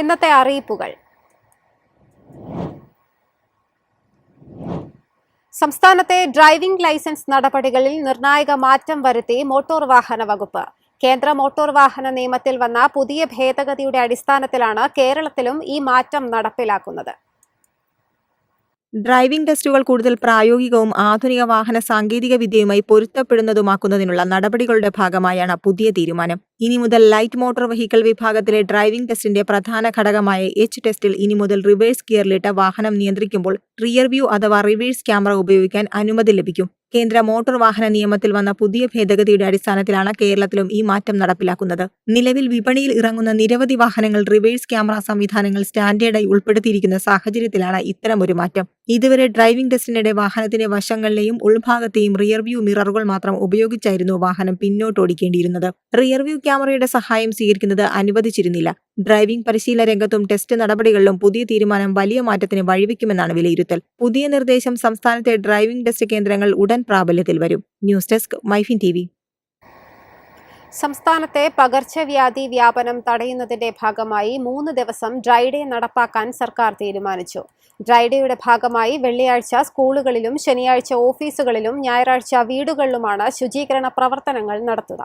ഇന്നത്തെ അറിയിപ്പുകൾ. സംസ്ഥാനത്തെ ഡ്രൈവിംഗ് ലൈസൻസ് നടപടികളിൽ നിർണായക മാറ്റം വരുത്തി മോട്ടോർ വാഹന വകുപ്പ്. കേന്ദ്ര മോട്ടോർ വാഹന നിയമത്തിൽ വന്ന പുതിയ ഭേദഗതിയുടെ അടിസ്ഥാനത്തിലാണ് കേരളത്തിലും ഈ മാറ്റം നടപ്പിലാക്കുന്നത്. ഡ്രൈവിംഗ് ടെസ്റ്റുകൾ കൂടുതൽ പ്രായോഗികവും ആധുനിക വാഹന സാങ്കേതിക വിദ്യയുമായി പൊരുത്തപ്പെടുന്നതുമാക്കുന്നതിനുള്ള നടപടികളുടെ ഭാഗമായാണ് പുതിയ തീരുമാനം. ഇനി മുതൽ ലൈറ്റ് മോട്ടോർ വെഹിക്കിൾ വിഭാഗത്തിലെ ഡ്രൈവിംഗ് ടെസ്റ്റിന്റെ പ്രധാന ഘടകമായ എച്ച് ടെസ്റ്റിൽ ഇനി മുതൽ റിവേഴ്സ് ഗിയറിലിട്ട് വാഹനം നിയന്ത്രിക്കുമ്പോൾ റിയർ വ്യൂ അഥവാ റിവേഴ്സ് ക്യാമറ ഉപയോഗിക്കാൻ അനുമതി ലഭിക്കും. കേന്ദ്ര മോട്ടോർ വാഹന നിയമത്തിൽ വന്ന പുതിയ ഭേദഗതിയുടെ അടിസ്ഥാനത്തിലാണ് കേരളത്തിലും ഈ മാറ്റം നടപ്പിലാക്കുന്നത്. നിലവിൽ വിപണിയിൽ ഇറങ്ങുന്ന നിരവധി വാഹനങ്ങൾ റിവേഴ്സ് ക്യാമറ സംവിധാനങ്ങൾ സ്റ്റാൻഡേർഡായി ഉൾപ്പെടുത്തിയിരിക്കുന്ന സാഹചര്യത്തിലാണ് ഇത്തരമൊരു മാറ്റം. ഇതുവരെ ഡ്രൈവിംഗ് ടെസ്റ്റിനിടെ വാഹനത്തിന്റെ വശങ്ങളിലെയും ഉൾഭാഗത്തെയും റിയർ വ്യൂ മിററുകൾ മാത്രം ഉപയോഗിച്ചായിരുന്നു വാഹനം പിന്നോട്ടോടിക്കേണ്ടിയിരുന്നത്. റിയർ വ്യൂ ക്യാമറയുടെ സഹായം സ്വീകരിക്കുന്നത് അനുവദിച്ചിരുന്നില്ല. ഡ്രൈവിംഗ് പരിശീലന രംഗത്തും ടെസ്റ്റ് നടപടികളിലും പുതിയ തീരുമാനം വലിയ മാറ്റത്തിന് വഴിവെക്കുമെന്നാണ് വിലയിരുത്തൽ. പുതിയ നിർദ്ദേശം സംസ്ഥാനത്തെ ഡ്രൈവിംഗ് ടെസ്റ്റ് കേന്ദ്രങ്ങൾ ഉടൻ പ്രാബല്യത്തിൽ വരും. News desk MyFin TV. സംസ്ഥാനത്തെ പകർച്ചവ്യാധി വ്യാപനം തടയുന്നതിന്റെ ഭാഗമായി 3 ദിവസം ഡ്രൈ ഡേ നടപ്പാക്കാൻ സർക്കാർ തീരുമാനിച്ചു. ഡ്രൈ ഡേയുടെ ഭാഗമായി വെള്ളിയാഴ്ച സ്കൂളുകളിലും ശനിയാഴ്ച ഓഫീസുകളിലും ഞായറാഴ്ച വീടുകളിലുമാണ് ശുചീകരണ പ്രവർത്തനങ്ങൾ നടത്തുക.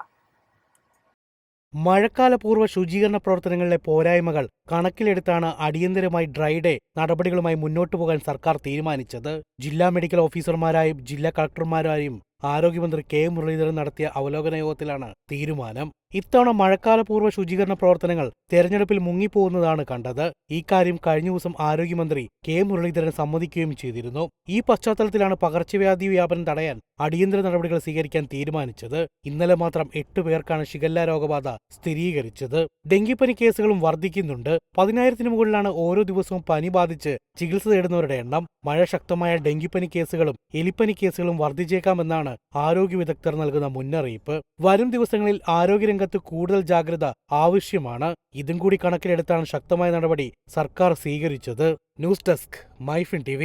മഴക്കാലപൂർവ്വ ശുചീകരണ പ്രവർത്തനങ്ങളിലെ പോരായ്മകൾ കണക്കിലെടുത്താണ് അടിയന്തരമായി ഡ്രൈ ഡേ നടപടികളുമായി മുന്നോട്ടു പോകാൻ സർക്കാർ തീരുമാനിച്ചത്. ജില്ലാ മെഡിക്കൽ ഓഫീസർമാരായും ജില്ലാ കളക്ടർമാരായും ആരോഗ്യമന്ത്രി കെ മുരളീധരൻ നടത്തിയ അവലോകന യോഗത്തിലാണ് തീരുമാനം. ഇത്തവണ മഴക്കാലപൂർവ്വ ശുചീകരണ പ്രവർത്തനങ്ങൾ തെരഞ്ഞെടുപ്പിൽ മുങ്ങിപ്പോകുന്നതാണ് കണ്ടത്. ഇക്കാര്യം കഴിഞ്ഞ ദിവസം ആരോഗ്യമന്ത്രി കെ മുരളീധരൻ സമ്മതിക്കുകയും ചെയ്തിരുന്നു. ഈ പശ്ചാത്തലത്തിലാണ് പകർച്ചവ്യാധി വ്യാപനം തടയാൻ അടിയന്തര നടപടികൾ സ്വീകരിക്കാൻ തീരുമാനിച്ചത്. ഇന്നലെ മാത്രം 8 പേർക്കാണ് ഷിഗല്ല രോഗബാധ സ്ഥിരീകരിച്ചത്. ഡെങ്കിപ്പനി കേസുകളും വർദ്ധിക്കുന്നുണ്ട്. 10,000-ന് മുകളിലാണ് ഓരോ ദിവസവും പനി ബാധിച്ച് ചികിത്സ തേടുന്നവരുടെ എണ്ണം. മഴ ശക്തമായ ഡെങ്കിപ്പനി കേസുകളും എലിപ്പനി കേസുകളും വർദ്ധിച്ചേക്കാമെന്നാണ് ആരോഗ്യ വിദഗ്ധർ നൽകുന്ന മുന്നറിയിപ്പ്. വരും ദിവസങ്ങളിൽ ആരോഗ്യരംഗത്ത് കൂടുതൽ ജാഗ്രത ആവശ്യമാണ്. ഇതും കൂടി കണക്കിലെടുത്താണ് ശക്തമായ നടപടി സർക്കാർ സ്വീകരിച്ചത്. News desk MyFin TV.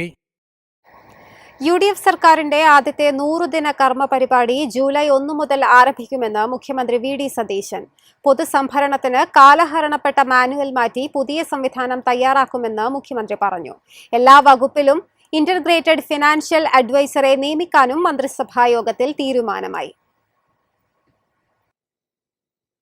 UDF സർക്കാരിന്റെ ആദ്യത്തെ 100 ദിന കർമ്മ പരിപാടി ജൂലൈ 1 മുതൽ ആരംഭിക്കുമെന്ന് മുഖ്യമന്ത്രി VD സതീശൻ. പൊതുസംഭരണത്തിന് കാലഹരണപ്പെട്ട മാനുവൽ മാറ്റി പുതിയ സംവിധാനം തയ്യാറാക്കുമെന്ന് മുഖ്യമന്ത്രി പറഞ്ഞു. എല്ലാ വകുപ്പിലും ഇന്റഗ്രേറ്റഡ് ഫിനാൻഷ്യൽ അഡ്വൈസറെ നിയമിക്കാനും മന്ത്രിസഭായോഗത്തിൽ തീരുമാനമായി.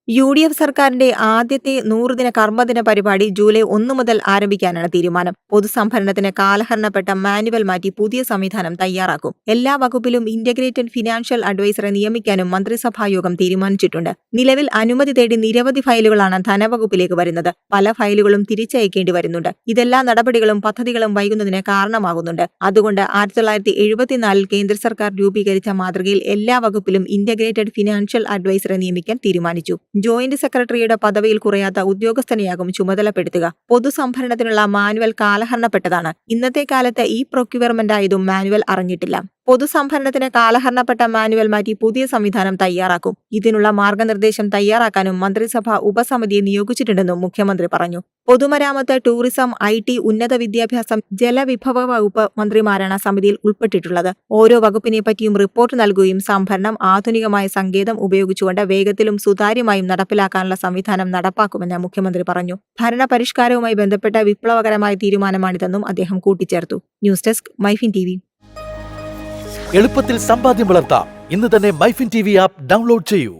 UDF സർക്കാരിന്റെ ആദ്യത്തെ 100 ദിന കർമ്മദിന പരിപാടി ജൂലൈ 1 മുതൽ ആരംഭിക്കാനാണ് തീരുമാനം. പൊതുസംഭരണത്തിന് കാലഹരണപ്പെട്ട മാനുവൽ മാറ്റി പുതിയ സംവിധാനം തയ്യാറാക്കും. എല്ലാ വകുപ്പിലും ഇന്റഗ്രേറ്റഡ് ഫിനാൻഷ്യൽ അഡ്വൈസറെ നിയമിക്കാനും മന്ത്രിസഭായോഗം തീരുമാനിച്ചിട്ടുണ്ട്. നിലവിൽ അനുമതി തേടി നിരവധി ഫയലുകളാണ് ധനവകുപ്പിലേക്ക് വരുന്നത്. പല ഫയലുകളും തിരിച്ചയക്കേണ്ടി വരുന്നുണ്ട്. ഇതെല്ലാ നടപടികളും പദ്ധതികളും വൈകുന്നതിന് കാരണമാകുന്നുണ്ട്. അതുകൊണ്ട് 1974 കേന്ദ്ര സർക്കാർ രൂപീകരിച്ച മാതൃകയിൽ എല്ലാ വകുപ്പിലും ഇന്റഗ്രേറ്റഡ് ഫിനാൻഷ്യൽ അഡ്വൈസറെ നിയമിക്കാൻ തീരുമാനിച്ചു. ജോയിന്റ് സെക്രട്ടറിയുടെ പദവിയിൽ കുറയാത്ത ഉദ്യോഗസ്ഥനെയാകും ചുമതലപ്പെടുത്തുക. പൊതുസംഭരണത്തിനുള്ള മാനുവൽ കാലഹരണപ്പെട്ടതാണ്. ഇന്നത്തെ കാലത്ത് ഈ പ്രൊക്യൂർമെന്റ് ആയതും മാനുവൽ അറിഞ്ഞിട്ടില്ല. പൊതുസംഭരണത്തിന് കാലഹരണപ്പെട്ട മാനുവൽ മാറ്റി പുതിയ സംവിധാനം തയ്യാറാക്കും. ഇതിനുള്ള മാർഗനിർദ്ദേശം തയ്യാറാക്കാനും മന്ത്രിസഭ ഉപസമിതിയെ നിയോഗിച്ചിട്ടുണ്ടെന്നും മുഖ്യമന്ത്രി പറഞ്ഞു. പൊതുമരാമത്ത്, ടൂറിസം, IT, ഉന്നത വിദ്യാഭ്യാസം, ജലവിഭവ വകുപ്പ് മന്ത്രിമാരാണ് സമിതിയിൽ ഉൾപ്പെട്ടിട്ടുള്ളത്. ഓരോ വകുപ്പിനെ പറ്റിയും റിപ്പോർട്ട് നൽകുകയും സംഭരണം ആധുനികമായ സങ്കേതം ഉപയോഗിച്ചുകൊണ്ട് വേഗത്തിലും സുതാര്യമായും നടപ്പിലാക്കാനുള്ള സംവിധാനം നടപ്പാക്കുമെന്ന് മുഖ്യമന്ത്രി പറഞ്ഞു. ഭരണപരിഷ്കാരവുമായി ബന്ധപ്പെട്ട വിപ്ലവകരമായ തീരുമാനമാണിതെന്നും അദ്ദേഹം കൂട്ടിച്ചേർത്തു. News desk MyFin TV. എളുപ്പത്തിൽ സമ്പാദ്യം വളർത്താം. ഇന്ന് തന്നെ മൈഫിൻ TV ആപ്പ് ഡൗൺലോഡ് ചെയ്യൂ.